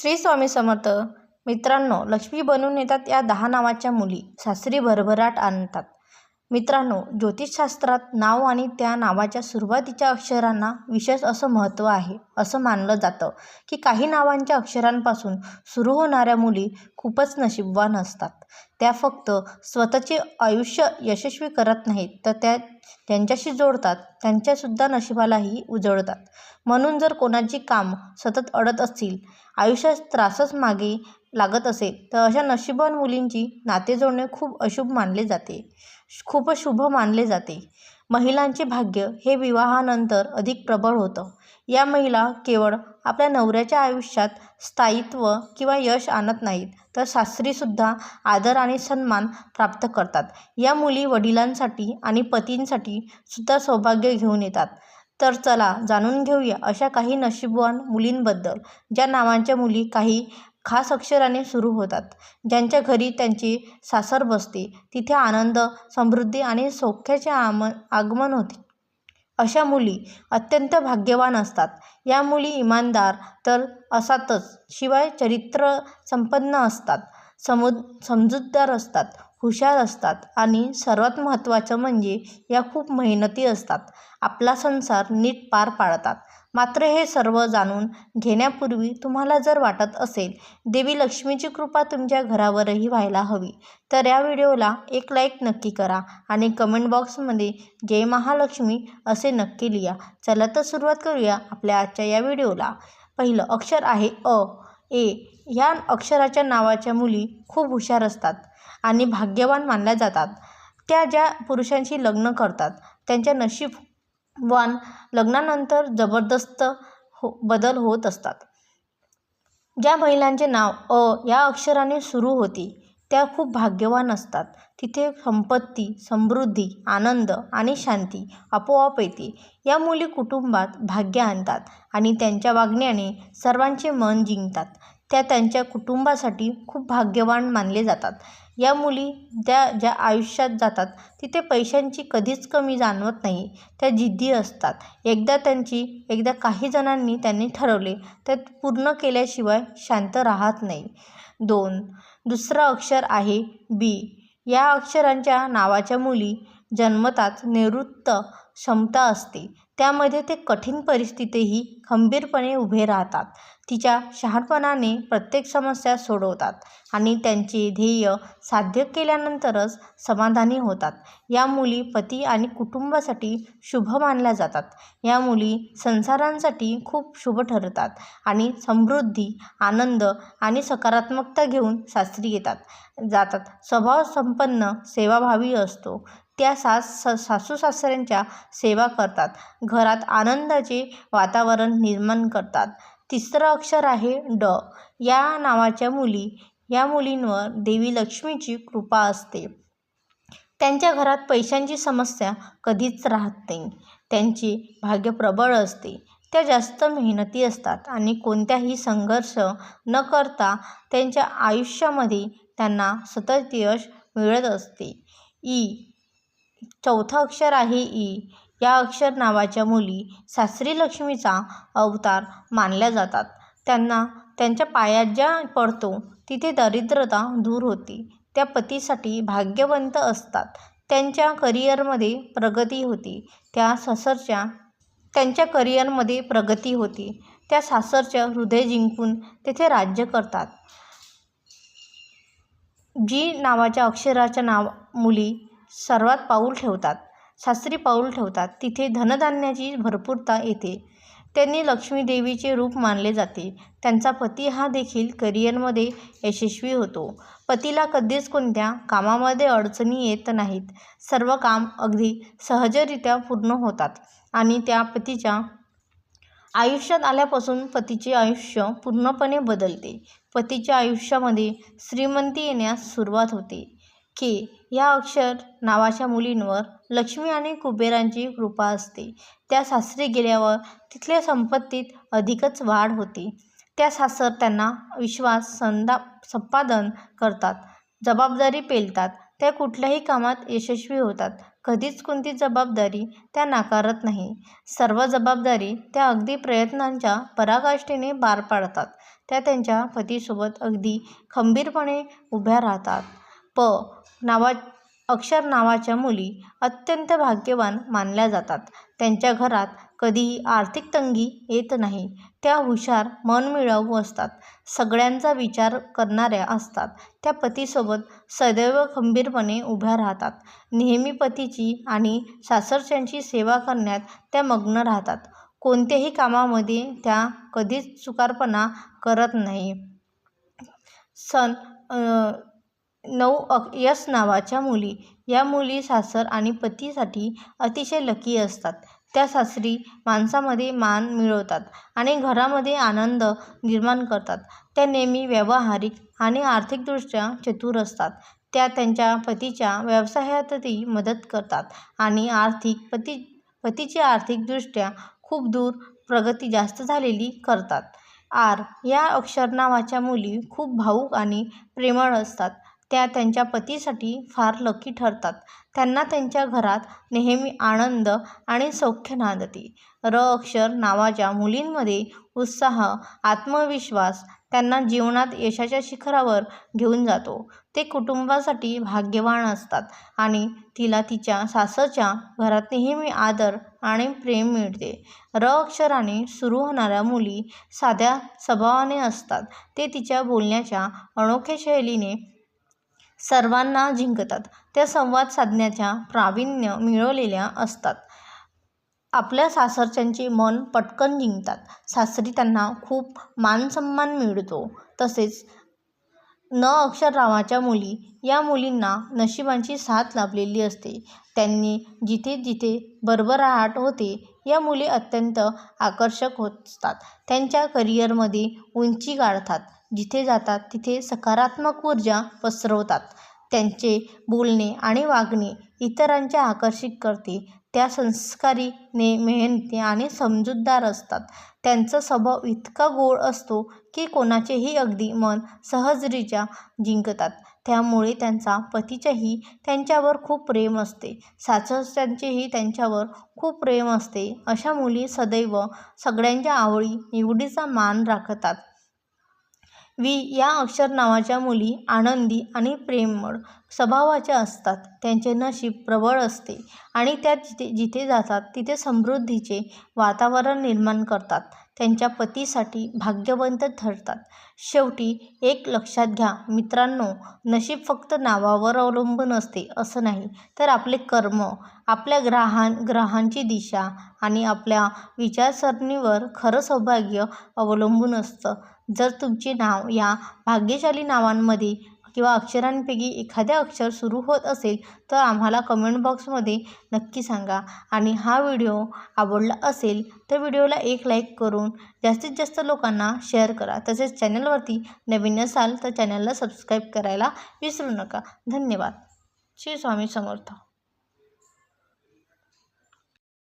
श्री स्वामी समर्थ. मित्रांनो, लक्ष्मी बनून येतात या 10 नावाच्या मुली सासरी भरभराट आणतात. मित्रांनो, ज्योतिषशास्त्रात नाव आणि त्या नावाच्या सुरुवातीच्या अक्षरांना विशेष असं महत्त्व आहे. असं मानलं जातं की काही नावांच्या अक्षरांपासून सुरू होणाऱ्या मुली खूपच नशीबवान असतात. त्या फक्त स्वतःचे आयुष्य यशस्वी करत नाहीत, तर त्या ज्यांच्याशी जोडतात त्यांच्यासुद्धा नशिबालाही उजळतात. म्हणून जर कोणाची काम सतत अडत असतील, आयुष्यात त्रासच मागे लागत असेल, तर अशा नशीबवान मुलींची नाते जोडणे खूप शुभ मानले जाते. महिलांचे भाग्य हे विवाहानंतर अधिक प्रबळ होतं. या महिला केवळ आपल्या नवऱ्याच्या आयुष्यात स्थायित्व किंवा यश आणत नाहीत, तर सासरीसुद्धा आदर आणि सन्मान प्राप्त करतात. या मुली वडिलांसाठी आणि पतींसाठी सुद्धा सौभाग्य घेऊन येतात. तर चला जाणून घेऊया अशा काही नशीबवान मुलींबद्दल, ज्या नावांच्या मुली काही खास अक्षराने सुरू होतात. ज्यांच्या घरी त्यांचे सासर बसते, तिथे आनंद, समृद्धी आणि सौख्याचे आगमन होते. अशा मुली अत्यंत भाग्यवान असतात. या मुली इमानदार तर असतातच, शिवाय चरित्र संपन्न असतात, समजूतदार असतात, हुशार असतात आणि सर्वात महत्त्वाचं म्हणजे या खूप मेहनती असतात. आपला संसार नीट पार पाडतात. मात्र हे सर्व जाणून घेण्यापूर्वी तुम्हाला जर वाटत असेल देवी लक्ष्मीची कृपा तुमच्या घरावरही व्हायला हवी, तर या व्हिडिओला एक लाईक नक्की करा आणि कमेंट बॉक्समध्ये जय महालक्ष्मी असे नक्की लिहा. चला तर सुरुवात करूया आपल्या आजच्या या व्हिडिओला. पहिलं अक्षर आहे अ. ए ह्या अक्षराच्या नावाच्या मुली खूप हुशार असतात आणि भाग्यवान मानल्या जातात. त्या ज्या पुरुषांशी लग्न करतात त्यांच्या नशीबवान लग्नानंतर जबरदस्त बदल होत असतात. ज्या महिलांचे नाव अ या अक्षराने सुरू होते त्या खूप भाग्यवान असतात. तिथे संपत्ती, समृद्धी, आनंद आणि शांती आपोआप येते. या मुली कुटुंबात भाग्य आणतात आणि त्यांच्या वागण्याने सर्वांचे मन जिंकतात. त्या त्यांच्या कुटुंबासाठी खूप भाग्यवान मानले जातात. या मुली ज्या आयुष्यात जातात तिथे पैशांची कधीच कमी जाणवत नाही. त्या जिद्दी असतात. एकदा काही जणांनी त्यांनी ठरवले तर पूर्ण केल्याशिवाय शांत राहत नाही. दुसरं अक्षर आहे बी. या अक्षरांच्या नावाच्या मुली जन्मताच निवृत्त क्षमता असते. त्यामध्ये ते कठीण परिस्थितीतही खंबीरपणे उभे राहतात. तिच्या शहाणपणाने प्रत्येक समस्या सोडवतात आणि त्यांचे ध्येय साध्य केल्यानंतरच समाधानी होतात. या मुली पती आणि कुटुंबासाठी शुभ मानल्या जातात. या मुली संसारांसाठी खूप शुभ ठरतात आणि समृद्धी, आनंद आणि सकारात्मकता घेऊन सासरी जातात. स्वभाव संपन्न, सेवाभावी असतो. त्या सासू सासऱ्यांच्या सेवा करतात, घरात आनंदाचे वातावरण निर्माण करतात. तिसरं अक्षर आहे ड. या नावाच्या या मुलींवर देवी लक्ष्मीची कृपा असते. त्यांच्या घरात पैशांची समस्या कधीच राहत नाही. त्यांचे भाग्य प्रबळ असते. त्या जास्त मेहनती असतात आणि कोणत्याही संघर्ष न करता त्यांच्या आयुष्यामध्ये त्यांना सतत यश मिळत असते. ई. चौथं अक्षर आहे ई. या अक्षर नावाच्या मुली सासरी लक्ष्मीचा अवतार मानल्या जातात. त्यांच्या पायात ज्या पडतो तिथे दरिद्रता दूर होते. त्या पतीसाठी भाग्यवंत असतात. त्यांच्या करिअरमध्ये प्रगती होते. त्या सासरच्या हृदय जिंकून तेथे राज्य करतात. जी नावाच्या अक्षराच्या मुली सासरी पाऊल ठेवतात तिथे धनधान्याची भरपूरता येते. त्यांनी लक्ष्मी देवीचे रूप मानले जाते. त्यांचा पती हा देखील करिअरमध्ये यशस्वी होतो. पतीला कधीच कोणत्या कामामध्ये अडचणी येत नाहीत. सर्व काम अगदी सहजरित्या पूर्ण होतात आणि त्या पतीच्या आयुष्यात आल्यापासून पतीचे आयुष्य पूर्णपणे बदलते. पतीच्या आयुष्यामध्ये श्रीमंती येण्यास सुरुवात होते. के. या अक्षर नावाच्या मुलींवर लक्ष्मी आणि कुबेरांची कृपा असते. त्या सासरी गेल्यावर तिथल्या संपत्तीत अधिकच वाढ होते. त्या सासर त्यांना विश्वास संपादन करतात, जबाबदारी पेलतात. त्या कुठल्याही कामात यशस्वी होतात. कधीच कोणती जबाबदारी त्या नाकारत नाही. सर्व जबाबदारी त्या अगदी प्रयत्नांच्या पराकाष्ठेने पार पाडतात. त्या त्यांच्या पतीसोबत अगदी खंबीरपणे उभ्या राहतात. अक्षर नावाच्या मुली अत्यंत भाग्यवान मानल्या जातात. त्यांच्या घरात कधीही आर्थिक तंगी येत नाही. त्या हुशार, मनमिळावू असतात. सगळ्यांचा विचार करणाऱ्या असतात. त्या पतीसोबत सदैव खंबीरपणे उभ्या राहतात. नेहमी पतीची आणि सासरच्यांची सेवा करण्यात त्या मग्न राहतात. कोणत्याही कामामध्ये त्या कधीच चुकारपणा करत नाही. 9 यश नावाच्या मुली. या मुली सासर आणि पतीसाठी अतिशय लकी असतात. त्या सासरी माणसामध्ये मान मिळवतात आणि घरामध्ये आनंद निर्माण करतात. त्या नेहमी व्यावहारिक आणि आर्थिकदृष्ट्या चतुर असतात. त्या त्यांच्या पतीच्या व्यवसायातही मदत करतात आणि पतीची आर्थिकदृष्ट्या खूप दूर प्रगती जास्त झालेली करतात. या अक्षर नावाच्या मुली खूप भावूक आणि प्रेमळ असतात. त्या त्यांच्या पतीसाठी फार लकी ठरतात. त्यांना त्यांच्या घरात नेहमी आनंद आणि सौख्य नांदते. अक्षर नावाच्या मुलींमध्ये उत्साह, आत्मविश्वास त्यांना जीवनात यशाच्या शिखरावर घेऊन जातो. ते कुटुंबासाठी भाग्यवान असतात आणि तिला तिच्या सासरच्या घरात नेहमी आदर आणि प्रेम मिळते. अक्षराने सुरू होणाऱ्या मुली साध्या स्वभावाने असतात. ते तिच्या बोलण्याच्या अनोख्या शैलीने सर्वांना जिंकतात. त्या संवाद साधण्याच्या प्रावीण्य मिळवलेल्या असतात. आपल्या सासरच्यांचे मन पटकन जिंकतात. सासरी त्यांना खूप मानसन्मान मिळतो. तसेच अक्षर नावाच्या मुली. या मुलींना नशिबाची साथ लाभलेली असते. त्यांनी जिथे जिथे भरभराट होते, या मुली अत्यंत आकर्षक असतात. त्यांच्या करिअरमध्ये उंची गाठतात. जिथे जातात तिथे सकारात्मक ऊर्जा पसरवतात. त्यांचे बोलणे आणि वागणे इतरांचे आकर्षित करते. त्या संस्कारी, मेहनती आणि समजूतदार असतात. त्यांचा स्वभाव इतका गोड असतो की कोणाचेही अगदी मन सहजरित्या जिंकतात. त्यामुळे त्यांच्या पतीचेही त्यांच्यावर खूप प्रेम असते. सासरच्यांचेही त्यांच्यावर खूप प्रेम असते. अशा मुली सदैव सगळ्यांच्या आवडी निवडीचा मान राखतात. या अक्षर नावाच्या मुली आनंदी आणि प्रेमळ स्वभावाच्या असतात. त्यांचे नशीब प्रबळ असते आणि त्या जिथे जातात तिथे समृद्धीचे वातावरण निर्माण करतात. त्यांच्या पतीसाठी भाग्यवंत ठरतात. शेवटी एक लक्षात घ्या मित्रांनो, नशीब फक्त नावावर अवलंबून असते असं नाही, तर आपले कर्म, आपल्या ग्रहांची दिशा आणि आपल्या विचारसरणीवर खरं सौभाग्य अवलंबून असतं. जर तुमचे नाव या भाग्यशाली नावांमध्ये किंवा अक्षरांपैकी एखाद्या अक्षर सुरू होत असेल तर आम्हाला कमेंट बॉक्समध्ये नक्की सांगा. आणि हा व्हिडिओ आवडला असेल तर व्हिडिओला एक लाईक करून जास्तीत जास्त लोकांना शेअर करा. तसेच चॅनलवरती नवीन असाल तर चॅनलला सबस्क्राईब करायला विसरू नका. धन्यवाद. श्री स्वामी समर्थ.